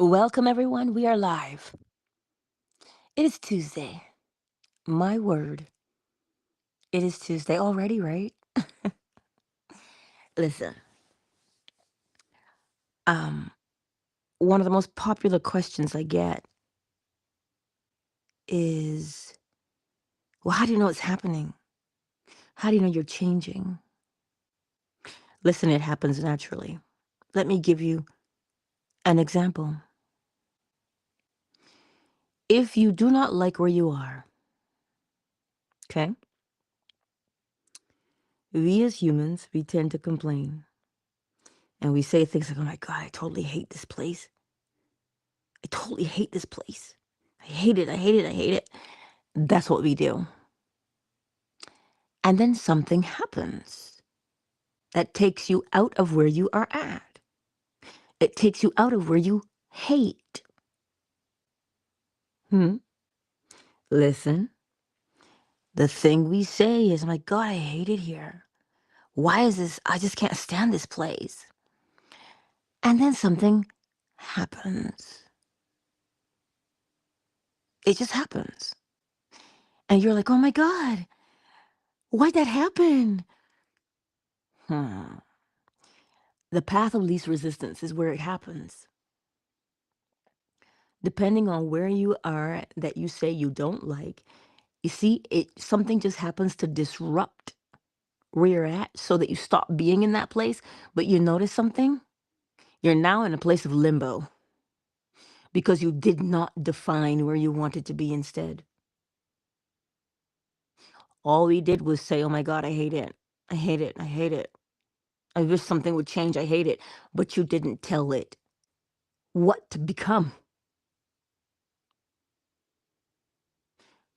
Welcome, everyone. We are live. It is Tuesday. My word, it is Tuesday already, right? Listen, um, one of the most popular questions I get is, well, how do you know it's happening? How do you know you're changing? Listen, it happens naturally. Let me give you an example. If you do not like where you are, okay, we as humans, we tend to complain and we say things like, oh my God, I totally hate this place. I totally hate this place. I hate it. I hate it. I hate it. That's what we do. And then something happens that takes you out of where you are at. It takes you out of where you hate. Hmm. Listen, the thing we say is, my God, I hate it here. Why is this? I just can't stand this place. And then something happens. It just happens. And you're like, oh my God, why'd that happen? Hmm. The path of least resistance is where it happens. Depending on where you are that you say you don't like, you see, something just happens to disrupt where you're at so that you stop being in that place. But you notice something? You're now in a place of limbo because you did not define where you wanted to be instead. All we did was say, oh my God, I hate it. I hate it. I hate it. I wish something would change. I hate it. But you didn't tell it what to become.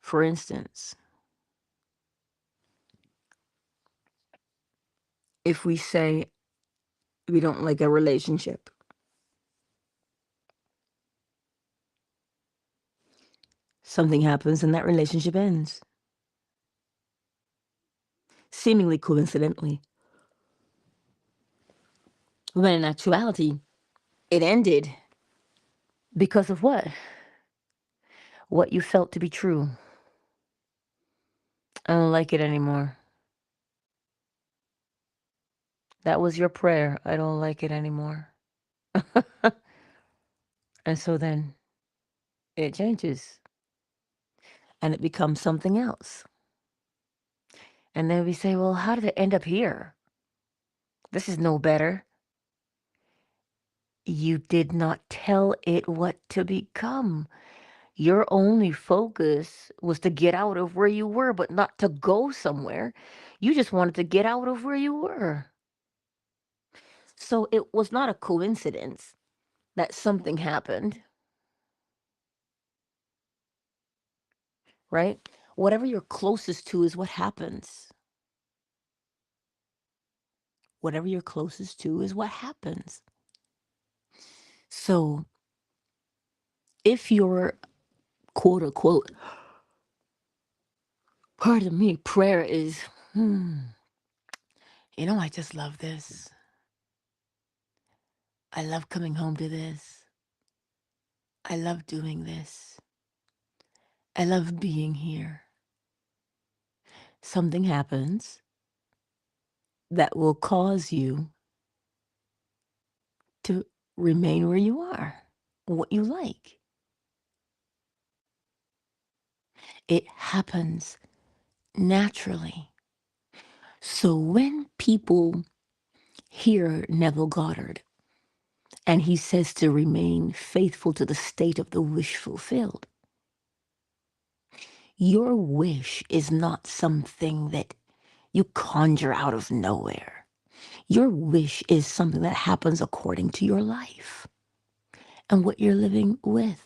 For instance, if we say we don't like a relationship, something happens and that relationship ends, seemingly coincidentally. When in actuality, it ended because of what? What you felt to be true. I don't like it anymore. That was your prayer. I don't like it anymore. And so then it changes and it becomes something else. And then we say, well, how did it end up here? This is no better. You did not tell it what to become. Your only focus was to get out of where you were, but not to go somewhere. You just wanted to get out of where you were. So it was not a coincidence that something happened, right? Whatever you're closest to is what happens. Whatever you're closest to is what happens. So if your quote unquote, pardon me, prayer is, I just love this. I love coming home to this. I love doing this. I love being here. Something happens that will cause you to remain where you are, what you like. It happens naturally. So when people hear Neville Goddard and he says to remain faithful to the state of the wish fulfilled, your wish is not something that you conjure out of nowhere. Your wish is something that happens according to your life and what you're living with.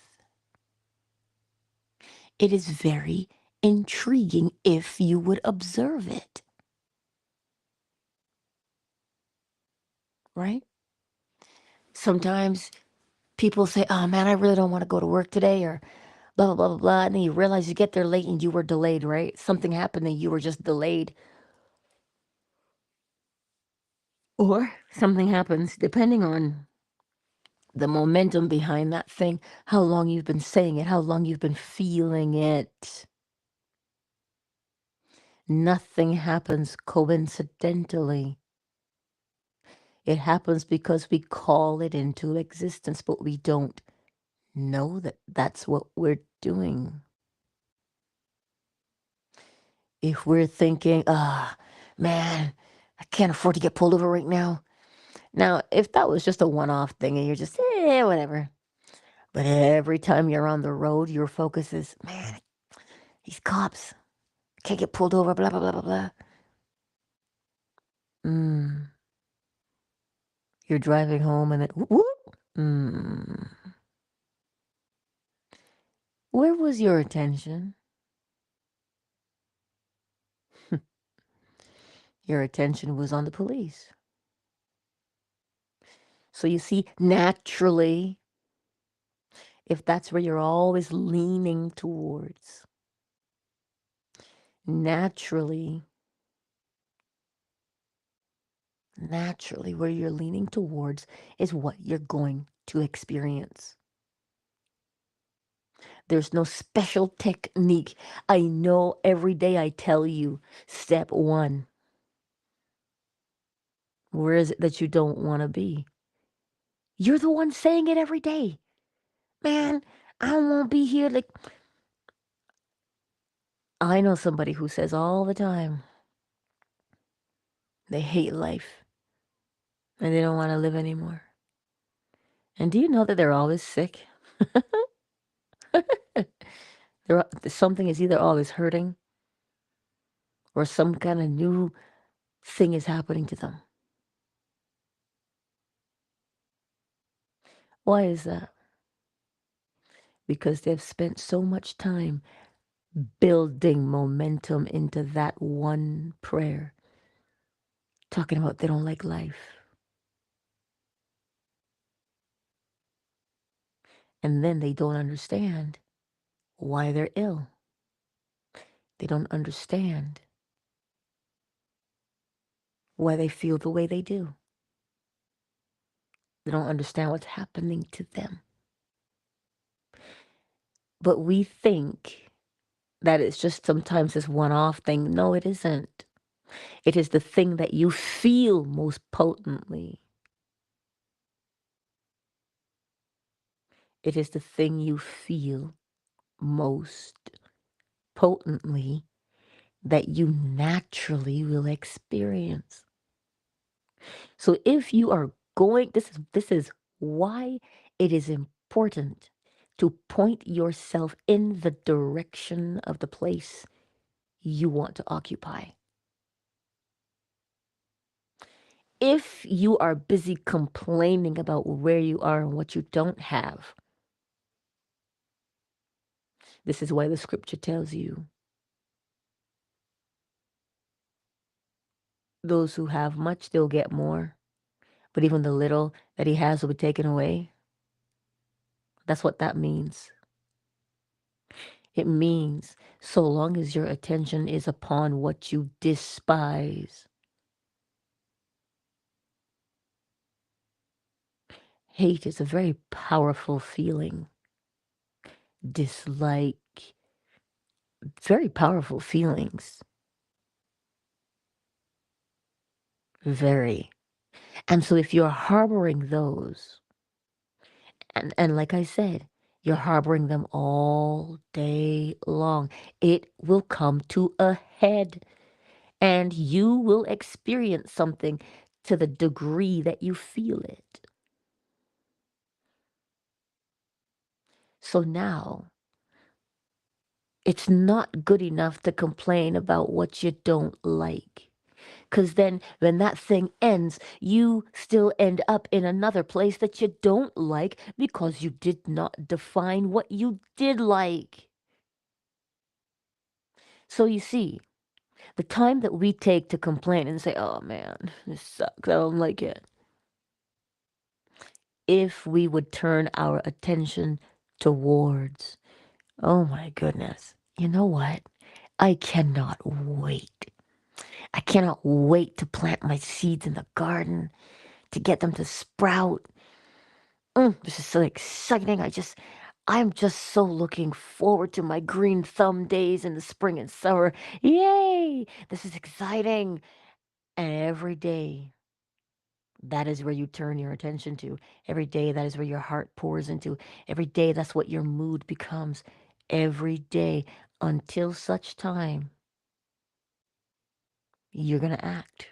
It is very intriguing if you would observe it, right? Sometimes people say, oh man, I really don't want to go to work today, or blah, blah, blah, blah, blah. And then you realize you get there late and you were delayed, right? Something happened and you were just delayed. Or something happens, depending on The momentum behind that thing, how long you've been saying it, how long you've been feeling it. Nothing happens coincidentally. It happens because we call it into existence, but we don't know that that's what we're doing. If we're thinking, man, I can't afford to get pulled over right now. Now, if that was just a one-off thing and you're just, whatever. But every time you're on the road, your focus is, man, these cops can't get pulled over, blah, blah, blah, blah, blah. You're driving home and then, whoop. Where was your attention? Your attention was on the police. So you see, naturally, if that's where you're always leaning towards, naturally, where you're leaning towards is what you're going to experience. There's no special technique. I know every day I tell you, step one. Where is it that you don't want to be? You're the one saying it every day. Man, I won't be here. Like, I know somebody who says all the time they hate life and they don't want to live anymore. And do you know that they're always sick? Something is either always hurting or some kind of new thing is happening to them. Why is that? Because they've spent so much time building momentum into that one prayer, talking about they don't like life. And then they don't understand why they're ill. They don't understand why they feel the way they do. They don't understand what's happening to them. But we think that it's just sometimes this one-off thing. No, it isn't. It is the thing that you feel most potently. It is the thing you feel most potently that you naturally will experience. So if you are going, this is why it is important to point yourself in the direction of the place you want to occupy. If you are busy complaining about where you are and what you don't have, this is why the scripture tells you those who have much, they'll get more. But even the little that he has will be taken away. That's what that means. It means so long as your attention is upon what you despise. Hate is a very powerful feeling. Dislike, very powerful feelings. Very. And so if you're harboring those, and like I said, you're harboring them all day long, it will come to a head and you will experience something to the degree that you feel it. So now, it's not good enough to complain about what you don't like. Because then when that thing ends, you still end up in another place that you don't like because you did not define what you did like. So you see, the time that we take to complain and say, oh man, this sucks, I don't like it. If we would turn our attention towards, oh my goodness, you know what? I cannot wait. I cannot wait to plant my seeds in the garden, to get them to sprout. This is so exciting. I'm just so looking forward to my green thumb days in the spring and summer. Yay! This is exciting. And every day, that is where you turn your attention to. Every day, that is where your heart pours into. Every day, that's what your mood becomes. Every day, until such time, you're going to act.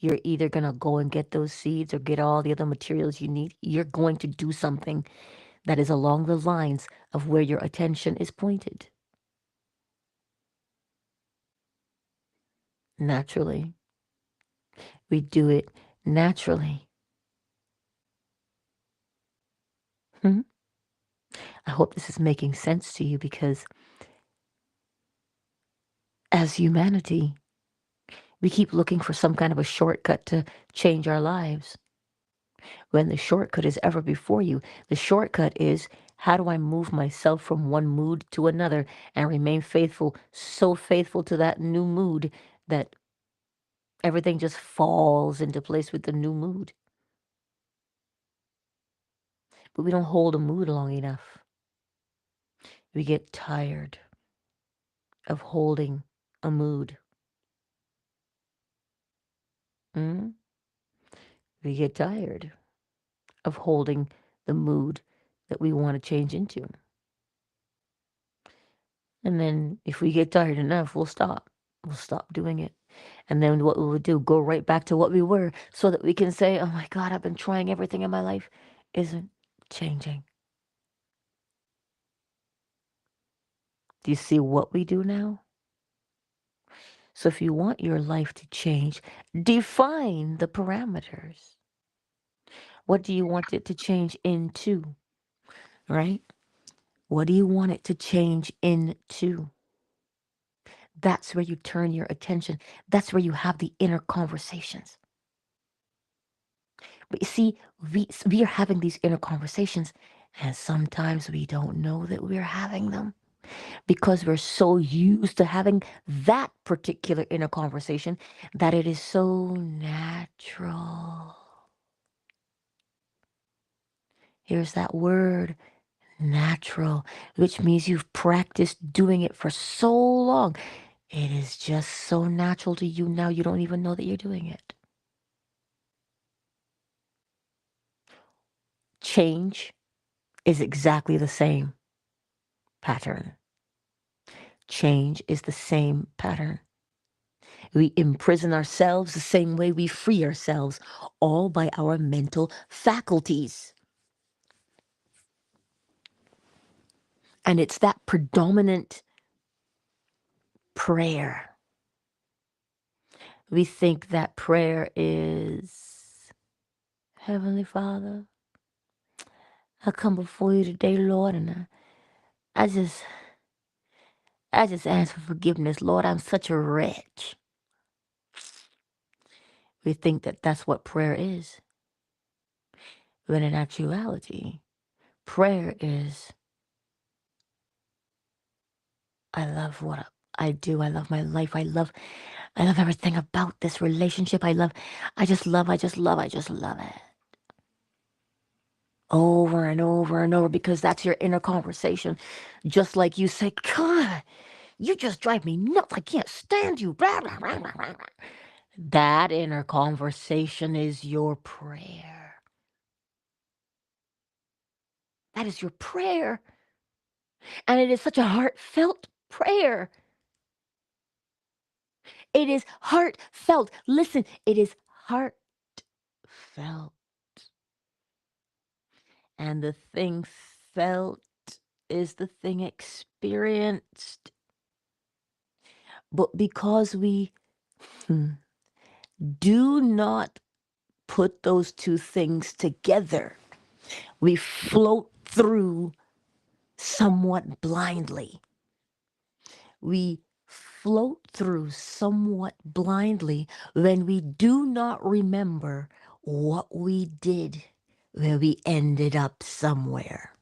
You're either going to go and get those seeds or get all the other materials you need. You're going to do something that is along the lines of where your attention is pointed. Naturally. We do it naturally. Hmm? I hope this is making sense to you because as humanity, we keep looking for some kind of a shortcut to change our lives. When the shortcut is ever before you, the shortcut is how do I move myself from one mood to another and remain faithful, so faithful to that new mood that everything just falls into place with the new mood. But we don't hold a mood long enough. We get tired of holding a mood. Mm? We get tired of holding the mood that we want to change into. And then if we get tired enough, we'll stop. We'll stop doing it. And then what we would do, go right back to what we were so that we can say, oh my God, I've been trying everything in my life, isn't changing. Do you see what we do now? So if you want your life to change, define the parameters. What do you want it to change into? Right? What do you want it to change into? That's where you turn your attention. That's where you have the inner conversations. But you see, we are having these inner conversations, and sometimes we don't know that we're having them because we're so used to having that particular inner conversation that it is so natural. Here's that word, natural, which means you've practiced doing it for so long. It is just so natural to you now, you don't even know that you're doing it. Change is exactly the same pattern. Change is the same pattern. We imprison ourselves the same way we free ourselves, all by our mental faculties. And it's that predominant prayer. We think that prayer is, Heavenly Father, I come before you today, Lord, and I just ask for forgiveness, Lord. I'm such a wretch. We think that that's what prayer is. When in actuality, prayer is, I love what I do. I love my life. I love everything about this relationship. I just love it. Over and over and over because that's your inner conversation. Just like you say, God, you just drive me nuts. I can't stand you. Blah, blah, blah, blah, blah. That inner conversation is your prayer. That is your prayer. And it is such a heartfelt prayer. It is heartfelt. Listen, it is heartfelt. And the thing felt is the thing experienced. But because we do not put those two things together, we float through somewhat blindly. We float through somewhat blindly when we do not remember what we did, where we ended up somewhere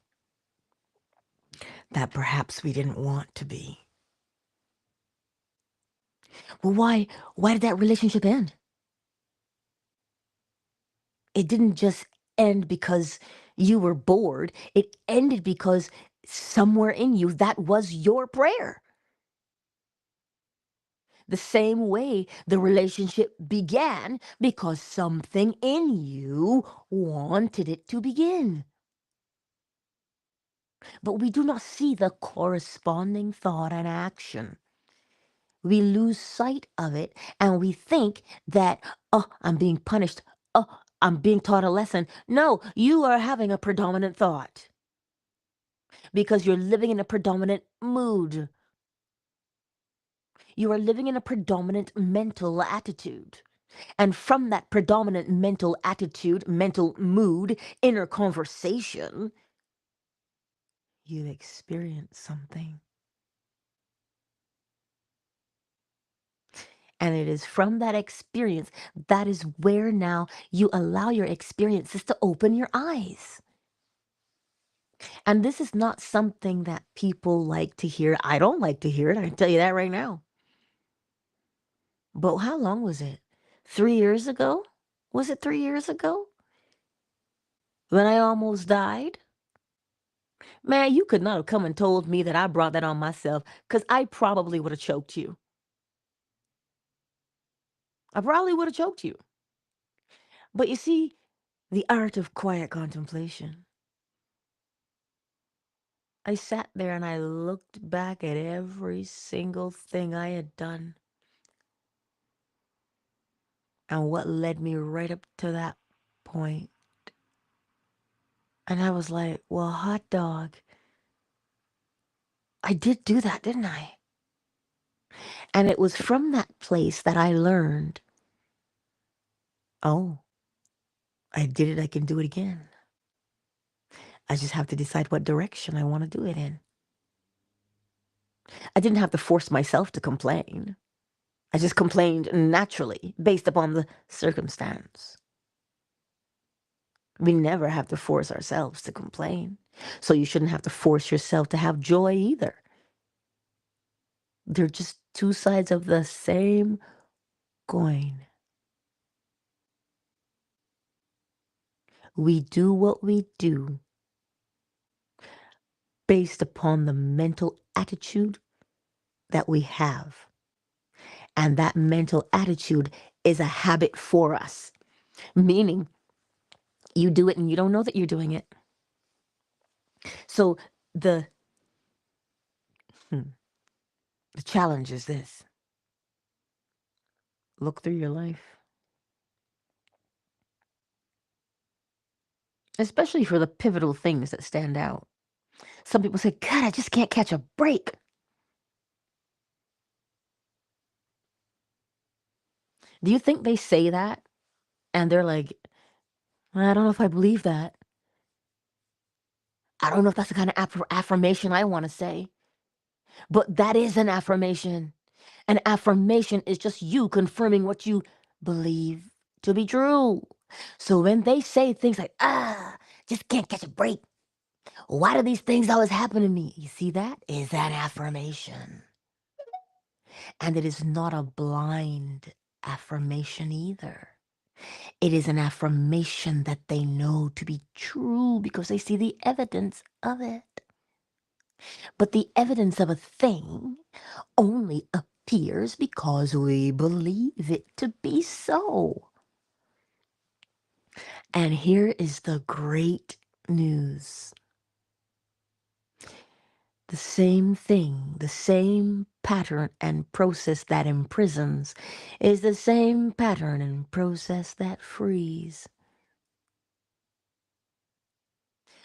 that perhaps we didn't want to be. Well, why did that relationship end? It didn't just end because you were bored. It ended because somewhere in you, that was your prayer. The same way the relationship began because something in you wanted it to begin. But we do not see the corresponding thought and action. We lose sight of it and we think that, oh, I'm being punished. Oh, I'm being taught a lesson. No, you are having a predominant thought because you're living in a predominant mood. You are living in a predominant mental attitude. And from that predominant mental attitude, mental mood, inner conversation, you experience something. And it is from that experience, that is where now you allow your experiences to open your eyes. And this is not something that people like to hear. I don't like to hear it. I can tell you that right now. But how long was it? 3 years ago? Was it 3 years ago when I almost died? Man, you could not have come and told me that I brought that on myself because I probably would have choked you. I probably would have choked you. But you see, the art of quiet contemplation. I sat there and I looked back at every single thing I had done and what led me right up to that point. And I was like, well, hot dog, I did do that, didn't I? And it was from that place that I learned, oh, I did it, I can do it again. I just have to decide what direction I want to do it in. I didn't have to force myself to complain. I just complained naturally based upon the circumstance. We never have to force ourselves to complain. So you shouldn't have to force yourself to have joy either. They're just two sides of the same coin. We do what we do based upon the mental attitude that we have. And that mental attitude is a habit for us, meaning you do it and you don't know that you're doing it. So the hmm, the challenge is this. Look through your life, especially for the pivotal things that stand out. Some people say, God, I just can't catch a break. Do you think they say that? And they're like, I don't know if I believe that. I don't know if that's the kind of affirmation I want to say. But that is an affirmation. An affirmation is just you confirming what you believe to be true. So when they say things like, just can't catch a break. Why do these things always happen to me? You see, that is an affirmation. And it is not a blind affirmation either. It is an affirmation that they know to be true because they see the evidence of it. But the evidence of a thing only appears because we believe it to be so. And here is the great news. The same thing, the same pattern and process that imprisons is the same pattern and process that frees.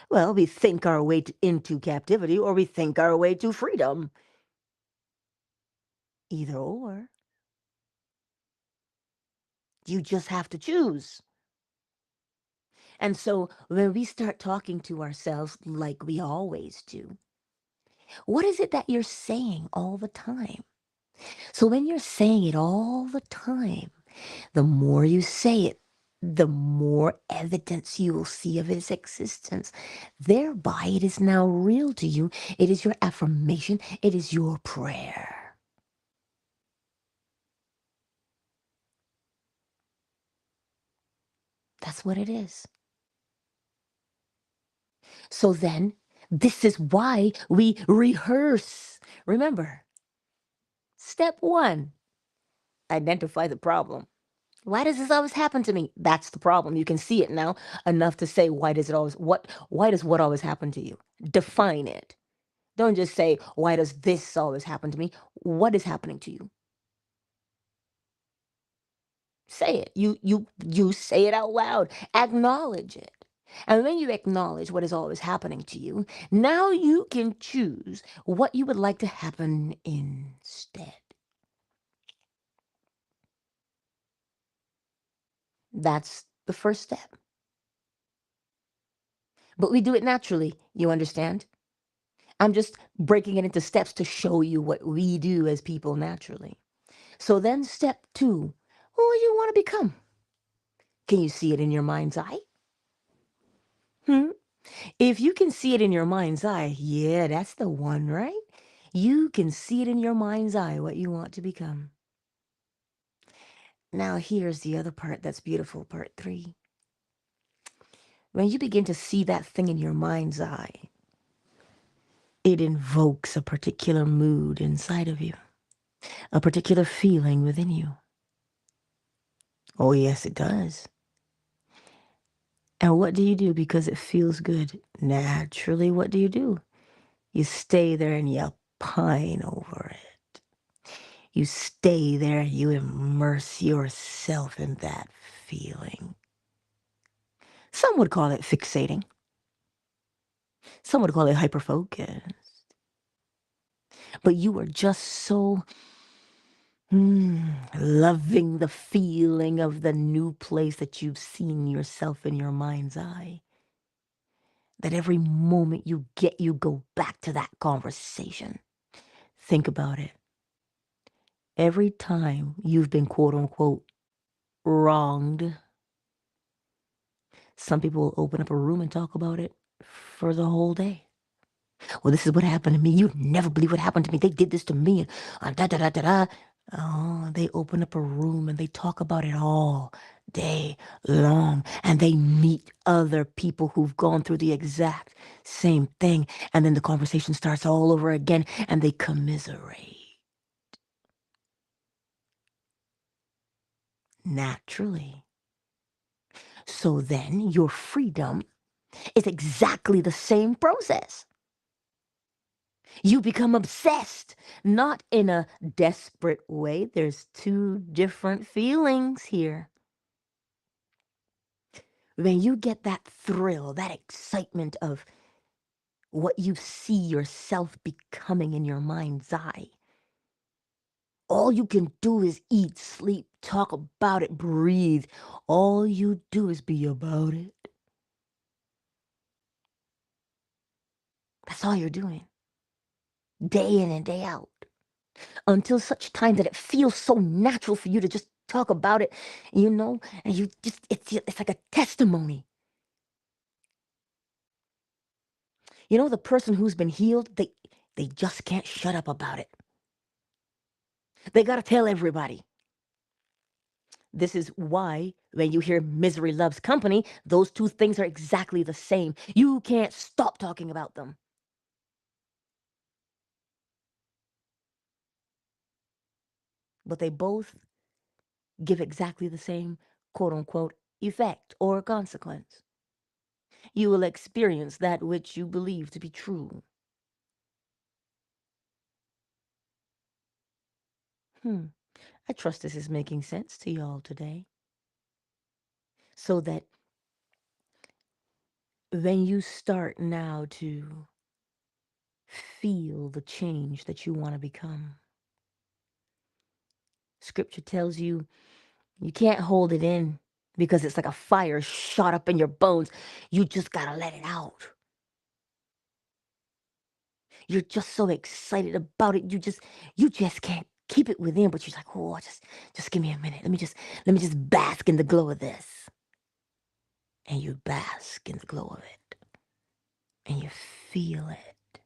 Well, we think our way into captivity or we think our way to freedom. Either or. You just have to choose. And so when we start talking to ourselves like we always do, what is it that you're saying all the time? So when you're saying it all the time, the more you say it, the more evidence you will see of its existence. Thereby, it is now real to you. It is your affirmation. It is your prayer. That's what it is. So then, this is why we rehearse. Remember, step one, identify the problem. Why does this always happen to me? That's the problem. You can see it now enough to say, why does what always happen to you? Define it. Don't just say, why does this always happen to me? What is happening to you? Say it. You say it out loud. Acknowledge it. And when you acknowledge what is always happening to you, now you can choose what you would like to happen instead. That's the first step. But we do it naturally, you understand? I'm just breaking it into steps to show you what we do as people naturally. So then, step two, who do you want to become? Can you see it in your mind's eye? Hmm? If you can see it in your mind's eye, yeah, that's the one, right? You can see it in your mind's eye what you want to become. Now, here's the other part that's beautiful, part three. When you begin to see that thing in your mind's eye, it invokes a particular mood inside of you, a particular feeling within you. Oh, yes, it does. And what do you do because it feels good? Naturally, what do? You stay there and you pine over it. You stay there and you immerse yourself in that feeling. Some would call it fixating. Some would call it hyperfocus. But you are just so loving the feeling of the new place that you've seen yourself in your mind's eye, that every moment you get, you go back to that conversation. Think about it. Every time you've been quote unquote wronged, some people will open up a room and talk about it for the whole day. Well, this is what happened to me. You'd never believe what happened to me. They did this to me. And da da da da da. Oh, they open up a room and they talk about it all day long. And they meet other people who've gone through the exact same thing. And then the conversation starts all over again and they commiserate. Naturally. So then your freedom is exactly the same process. You become obsessed, not in a desperate way. There's two different feelings here. When you get that thrill, that excitement of what you see yourself becoming in your mind's eye, all you can do is eat, sleep, talk about it, breathe. All you do is be about it. That's all you're doing, day in and day out, until such time that it feels so natural for you to just talk about it, and you just, it's like a testimony. The person who's been healed, they just can't shut up about it. They got to tell everybody. This is why when you hear misery loves company, those two things are exactly the same. You can't stop talking about them. But they both give exactly the same quote unquote effect or consequence. You will experience that which you believe to be true. I trust this is making sense to y'all today. So that when you start now to feel the change that you want to become, scripture tells you you can't hold it in because it's like a fire shot up in your bones. You just got to let it out. You're just so excited about it. You just can't keep it within, but you're like, oh, just give me a minute. Let me just bask in the glow of this. And you bask in the glow of it. And you feel it.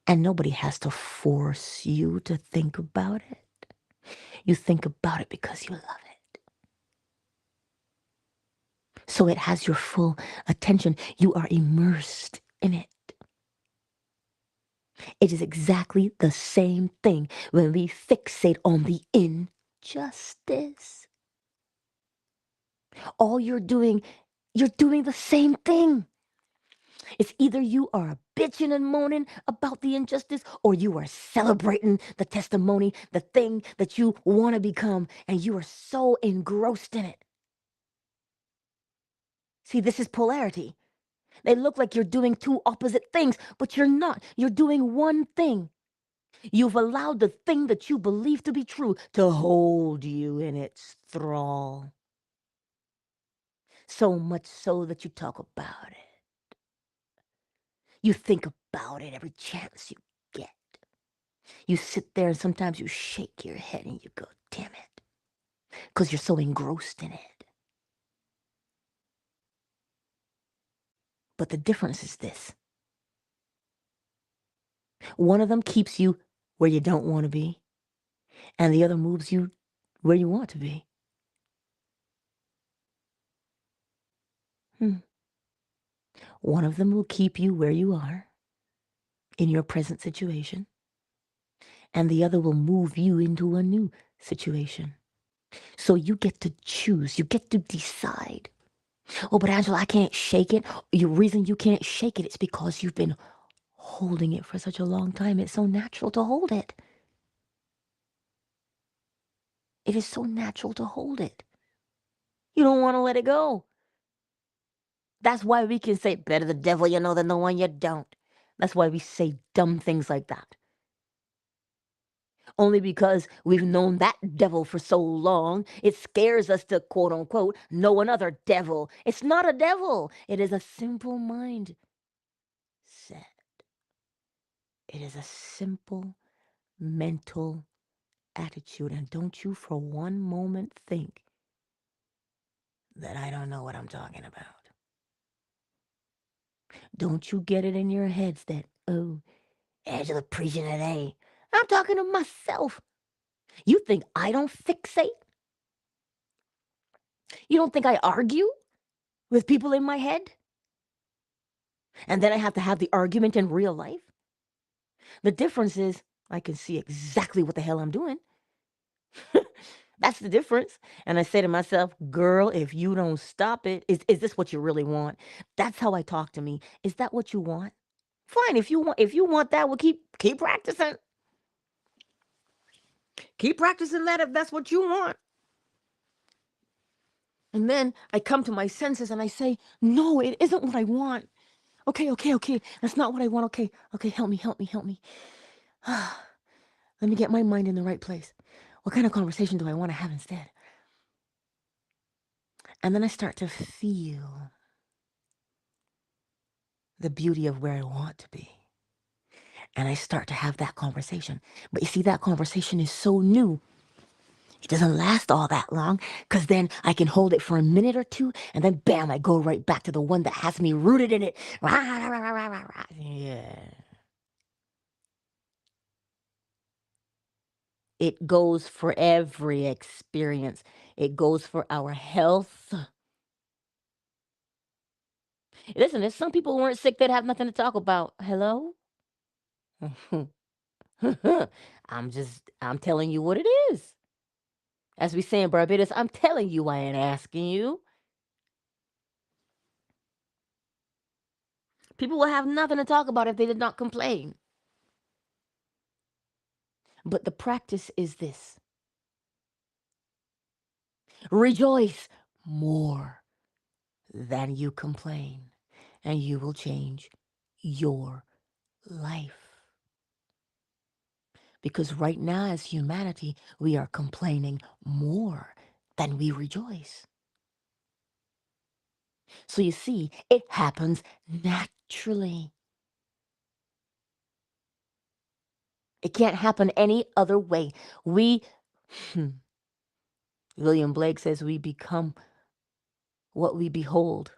And nobody has to force you to think about it. You think about it because you love it. So it has your full attention. You are immersed in it. It is exactly the same thing when we fixate on the injustice. All you're doing the same thing. It's either you are bitching and moaning about the injustice or you are celebrating the testimony, the thing that you want to become, and you are so engrossed in it. See, this is polarity. They look like you're doing two opposite things, but you're not. You're doing one thing. You've allowed the thing that you believe to be true to hold you in its thrall. So much so that you talk about it. You think about it every chance you get. You sit there and sometimes you shake your head and you go, damn it, because you're so engrossed in it. But the difference is this. One of them keeps you where you don't want to be, and the other moves you where you want to be. One of them will keep you where you are in your present situation, and the other will move you into a new situation. So you get to choose, you get to decide. Oh, but Angela, I can't shake it. The reason you can't shake it is because you've been holding it for such a long time. It's so natural to hold it. It is so natural to hold it. You don't want to let it go. That's why we can say, better the devil you know than the one you don't. That's why we say dumb things like that. Only because we've known that devil for so long, it scares us to, quote unquote, know another devil. It's not a devil. It is a simple mind set. It is a simple mental attitude. And don't you for one moment think that I don't know what I'm talking about. Don't you get it in your heads that, oh, Angela preaching today. I'm talking to myself. You think I don't fixate? You don't think I argue with people in my head? And then I have to have the argument in real life? The difference is I can see exactly what the hell I'm doing. That's the difference. And I say to myself, girl, if you don't stop it, is this what you really want? That's how I talk to me. Is that what you want? Fine. If you want that, well, keep practicing. Keep practicing that if that's what you want. And then I come to my senses and I say, no, it isn't what I want. Okay. That's not what I want. Okay, help me. Let me get my mind in the right place. What kind of conversation do I want to have instead? And then I start to feel the beauty of where I want to be. And I start to have that conversation. But you see, that conversation is so new. It doesn't last all that long because then I can hold it for a minute or two and then bam, I go right back to the one that has me rooted in it. Yeah. It goes for every experience. It goes for our health. Listen, there's some people who weren't sick that have nothing to talk about. Hello? I'm telling you what it is. As we say in Barbados, I'm telling you, I ain't asking you. People will have nothing to talk about if they did not complain. But the practice is this: rejoice more than you complain, and you will change your life. Because right now, as humanity, we are complaining more than we rejoice. So you see, it happens naturally. It can't happen any other way. William Blake says we become what we behold.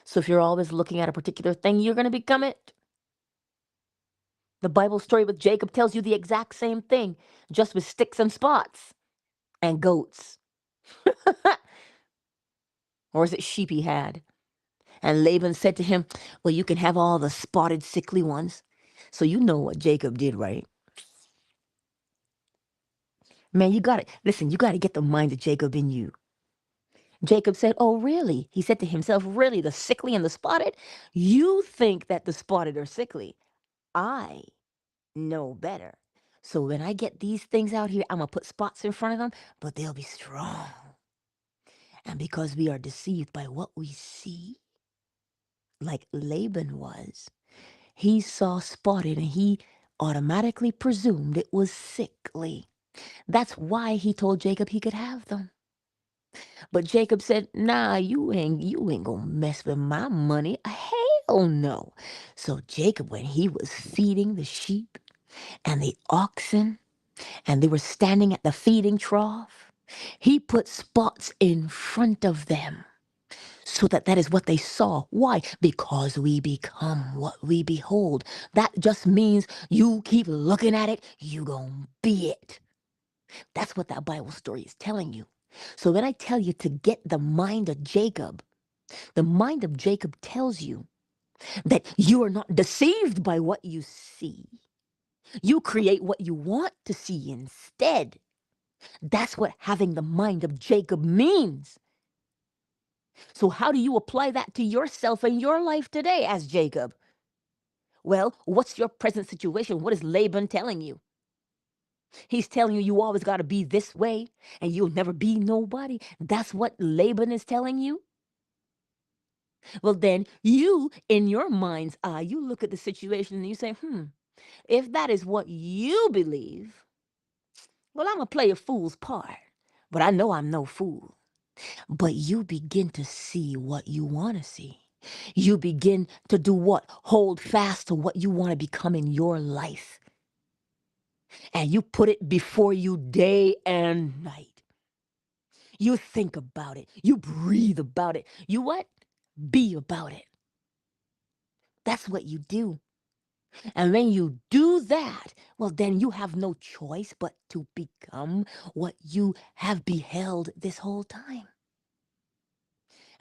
So if you're always looking at a particular thing, you're going to become it. The Bible story with Jacob tells you the exact same thing, just with sticks and spots and goats. Or is it sheep he had? And Laban said to him, well, you can have all the spotted, sickly ones. So you know what Jacob did, right? Man, you got to, listen, you got to get the mind of Jacob in you. Jacob said, oh, really? He said to himself, really, the sickly and the spotted? You think that the spotted are sickly. I know better. So when I get these things out here, I'm going to put spots in front of them, but they'll be strong. And because we are deceived by what we see, like Laban was, he saw spotted and he automatically presumed it was sickly. That's why he told Jacob he could have them. But Jacob said, nah, you ain't gonna mess with my money. Hell no. So Jacob, when he was feeding the sheep and the oxen, and they were standing at the feeding trough, he put spots in front of them so that is what they saw. Why? Because we become what we behold. That just means you keep looking at it, you gonna be it. That's what that Bible story is telling you. So when I tell you to get the mind of Jacob, the mind of Jacob tells you that you are not deceived by what you see. You create what you want to see instead. That's what having the mind of Jacob means. So how do you apply that to yourself and your life today as Jacob? Well, what's your present situation? What is Laban telling you? He's telling you you always got to be this way and you'll never be nobody. That's what Laban is telling you. Well, then you, in your mind's eye, you look at the situation and you say, if that is what you believe, well, I'm going to play a fool's part. But I know I'm no fool. But you begin to see what you want to see. You begin to do what? Hold fast to what you want to become in your life. And you put it before you day and night. You think about it. You breathe about it. You what? Be about it. That's what you do. And when you do that, well, then you have no choice but to become what you have beheld this whole time.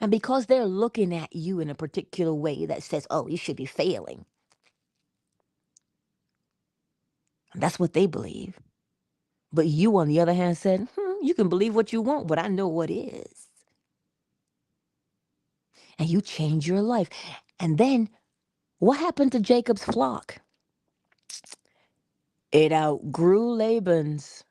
And because they're looking at you in a particular way that says, oh, you should be failing. That's what they believe. But you, on the other hand, said, you can believe what you want, but I know what is. And you change your life. And then what happened to Jacob's flock? It outgrew Laban's.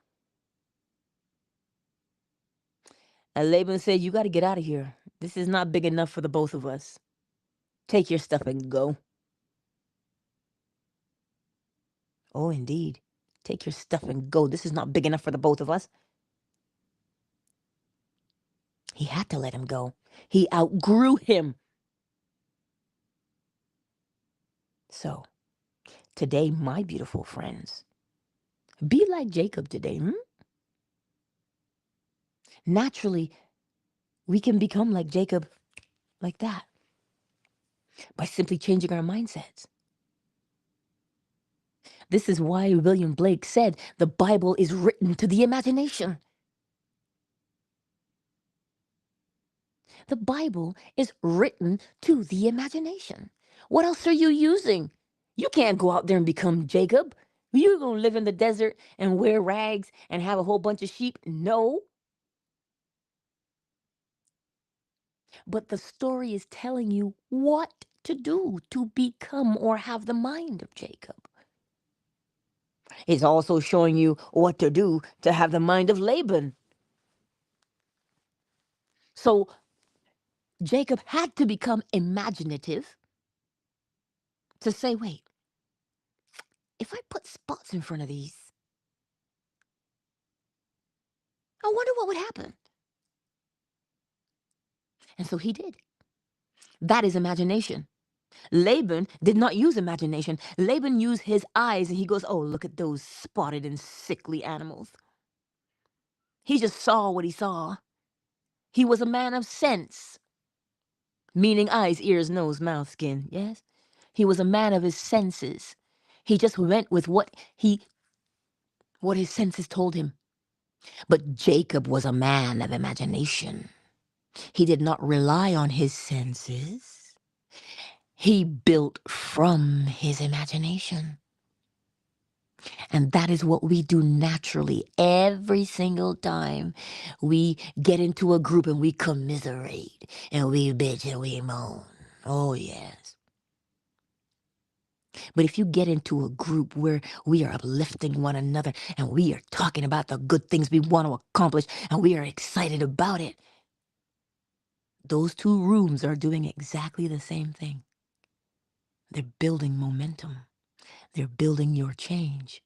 And Laban said, you got to get out of here. This is not big enough for the both of us. Take your stuff and go. Oh, indeed. Take your stuff and go. This is not big enough for the both of us. He had to let him go. He outgrew him. So, today, my beautiful friends, be like Jacob today. Naturally, we can become like Jacob like that by simply changing our mindsets. This is why William Blake said the Bible is written to the imagination. The Bible is written to the imagination. What else are you using? You can't go out there and become Jacob. You're going to live in the desert and wear rags and have a whole bunch of sheep? No. But the story is telling you what to do to become or have the mind of Jacob. It's also showing you what to do to have the mind of Laban. So Jacob had to become imaginative to say, wait, if I put spots in front of these, I wonder what would happen. And so he did. That is imagination. Laban did not use imagination. Laban used his eyes and he goes, oh, look at those spotted and sickly animals. He just saw what he saw. He was a man of sense, meaning eyes, ears, nose, mouth, skin. Yes. He was a man of his senses. He just went with what his senses told him. But Jacob was a man of imagination. He did not rely on his senses. he built from his imagination. And that is what we do naturally every single time we get into a group and we commiserate and we bitch and we moan. Oh, yes. But if you get into a group where we are uplifting one another and we are talking about the good things we want to accomplish and we are excited about it, those two rooms are doing exactly the same thing. They're building momentum. They're building your change.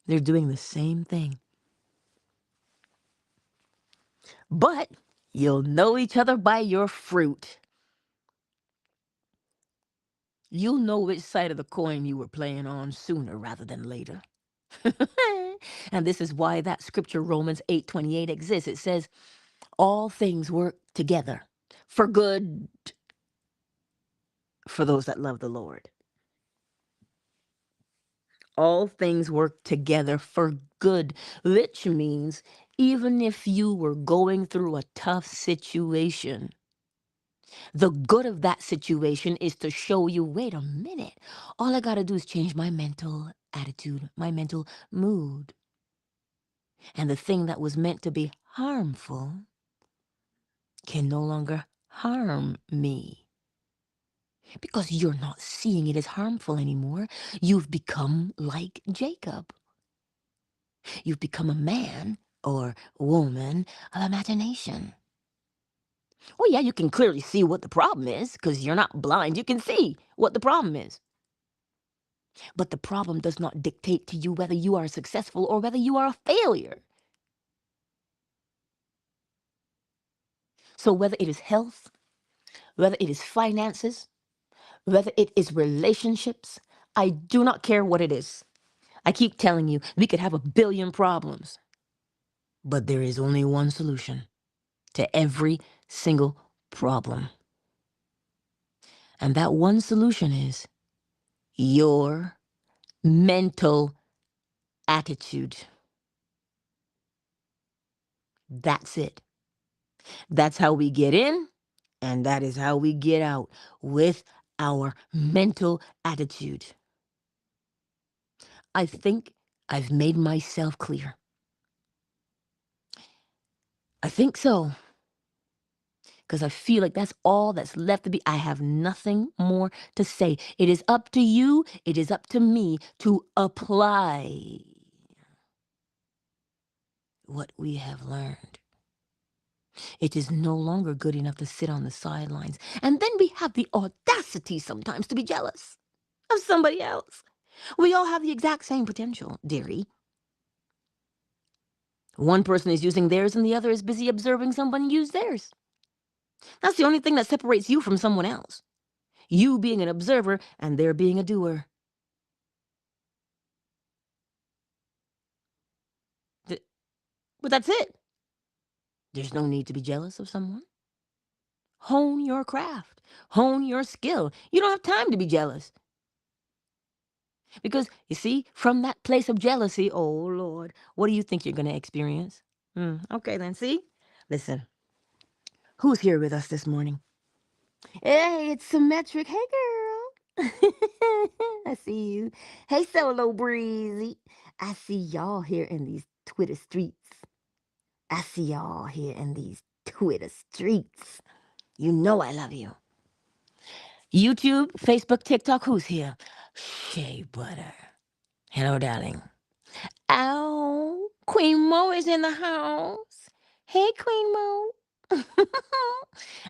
They're doing the same thing. But you'll know each other by your fruit. You'll know which side of the coin you were playing on sooner rather than later. And this is why that scripture, Romans 8:28, exists. It says, all things work together for good for those that love the Lord. All things work together for good, which means even if you were going through a tough situation, the good of that situation is to show you, wait a minute, all I got to do is change my mental attitude, my mental mood. And the thing that was meant to be harmful can no longer harm me. Because you're not seeing it as harmful anymore. You've become like Jacob. You've become a man or woman of imagination. Oh, yeah, you can clearly see what the problem is because you're not blind. You can see what the problem is. But the problem does not dictate to you whether you are successful or whether you are a failure. So whether it is health, whether it is finances, whether it is relationships, I do not care what it is. I keep telling you, we could have a billion problems, but there is only one solution to every single problem. And that one solution is your mental attitude. That's it. That's how we get in, and that is how we get out, with our mental attitude. I think I've made myself clear. I think so, because I feel like that's all that's left to be. I have nothing more to say. It is up to you, it is up to me to apply what we have learned. It is no longer good enough to sit on the sidelines. And then we have the audacity sometimes to be jealous of somebody else. We all have the exact same potential, dearie. One person is using theirs and the other is busy observing someone use theirs. That's the only thing that separates you from someone else. You being an observer and there being a doer. But that's it. There's no need to be jealous of someone. Hone your craft. Hone your skill. You don't have time to be jealous. Because, you see, from that place of jealousy, oh, Lord, what do you think you're going to experience? Okay, then, see? Listen, who's here with us this morning? Hey, it's Symmetric. Hey, girl. I see you. Hey, Solo Breezy. I see y'all here in these Twitter streets. I see y'all here in these Twitter streets. You know I love you. YouTube, Facebook, TikTok, who's here? Shea Butter. Hello, darling. Ow, Queen Mo is in the house. Hey, Queen Mo.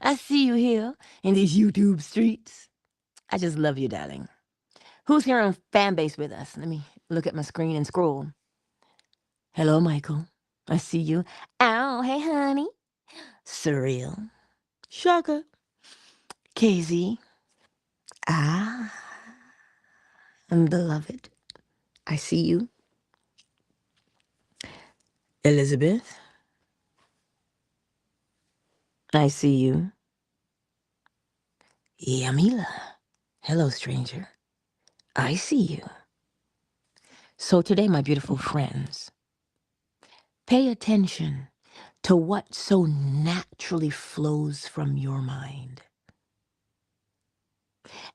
I see you here in these YouTube streets. I just love you, darling. Who's here on Fanbase with us? Let me look at my screen and scroll. Hello, Michael. I see you. Ow, hey, honey. Surreal. Shaka. KZ. Ah, and beloved. I see you. Elizabeth. I see you. Yamila. Hello, stranger. I see you. So today, my beautiful friends, pay attention to what so naturally flows from your mind.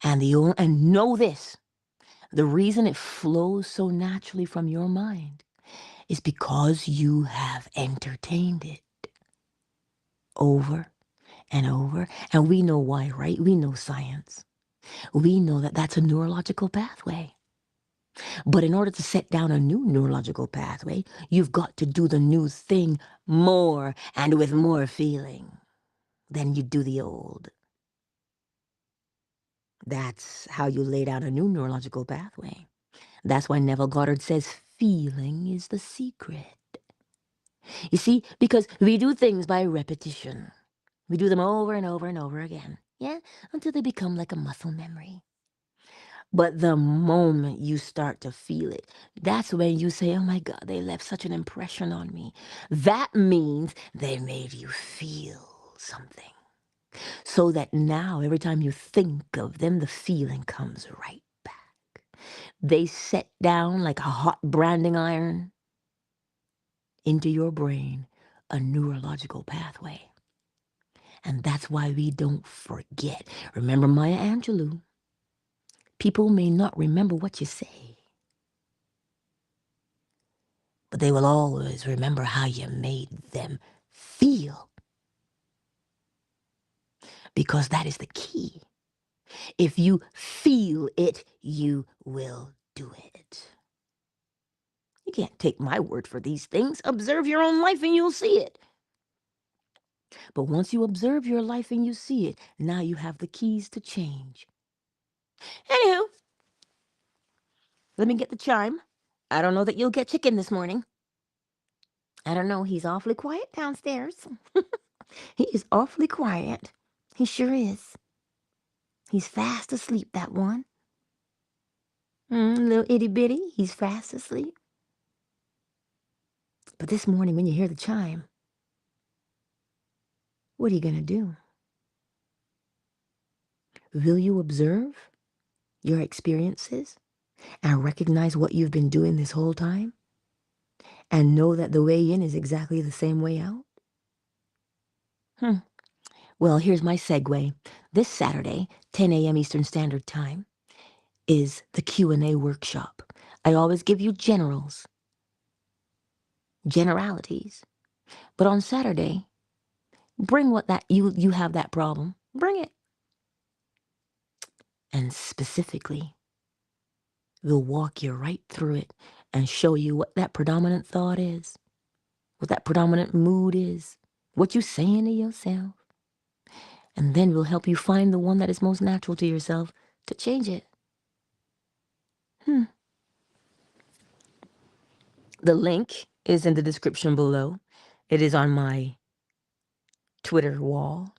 And know this, the reason it flows so naturally from your mind is because you have entertained it over and over. And we know why, right? We know science. We know that that's a neurological pathway. But in order to set down a new neurological pathway, you've got to do the new thing more and with more feeling than you do the old. That's how you lay down a new neurological pathway. That's why Neville Goddard says feeling is the secret. You see, because we do things by repetition. We do them over and over and over again, yeah, until they become like a muscle memory. But the moment you start to feel it, that's when you say, oh my God, they left such an impression on me. That means they made you feel something. So that now, every time you think of them, the feeling comes right back. They set down like a hot branding iron into your brain a neurological pathway. And that's why we don't forget. Remember Maya Angelou. People may not remember what you say, but they will always remember how you made them feel. Because that is the key. If you feel it, you will do it. You can't take my word for these things. Observe your own life and you'll see it. But once you observe your life and you see it, now you have the keys to change. Anywho, let me get the chime. I don't know that you'll get chicken this morning. I don't know. He's awfully quiet downstairs. He is awfully quiet. He sure is. He's fast asleep, that one. Little itty bitty. He's fast asleep. But this morning when you hear the chime, what are you going to do? Will you observe your experiences and recognize what you've been doing this whole time? And know that the way in is exactly the same way out? Well, here's my segue. This Saturday, 10 a.m. Eastern Standard Time, is the Q&A workshop. I always give you generalities. But on Saturday, bring what that you have that problem. Bring it. And specifically, we'll walk you right through it and show you what that predominant thought is, what that predominant mood is, what you're saying to yourself. And then we'll help you find the one that is most natural to yourself to change it. The link is in the description below. It is on my Twitter wall.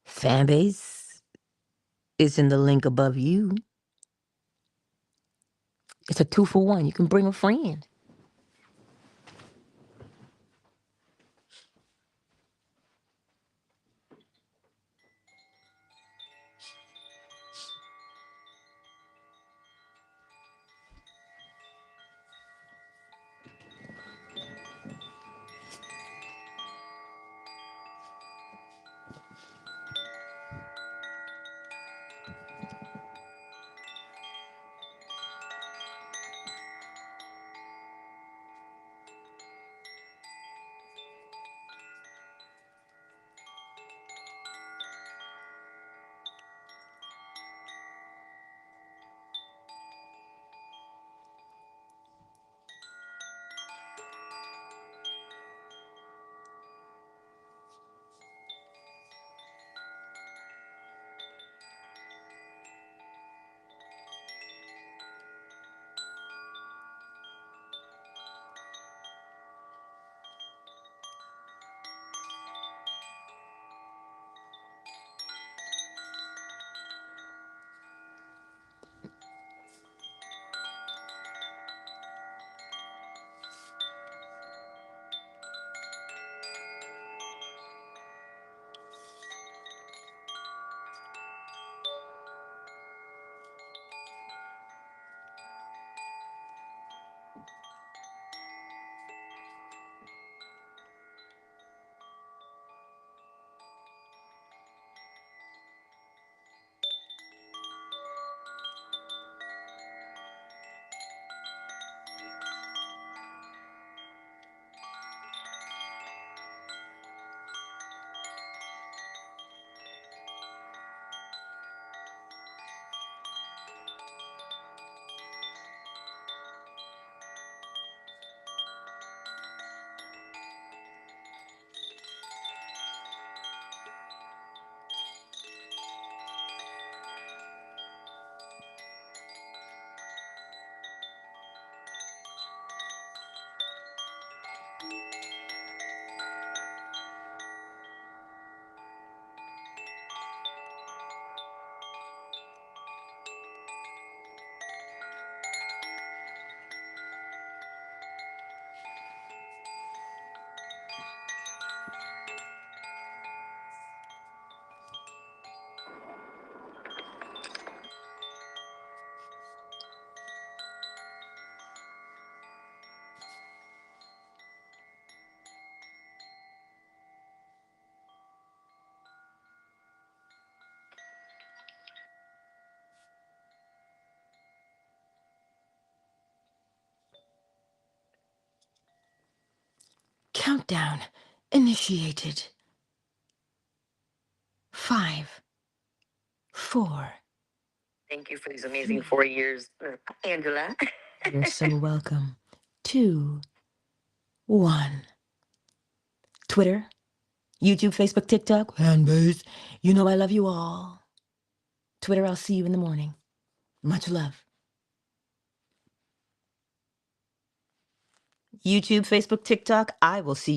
Fanbase is in the link above you. It's a 2-for-1. You can bring a friend. Countdown initiated. 5, 4. Thank you for these amazing 4 years, Angela. You're so welcome. 2, 1. Twitter, YouTube, Facebook, TikTok, Fanbase. You know I love you all. Twitter, I'll see you in the morning. Much love. YouTube, Facebook, TikTok, I will see you.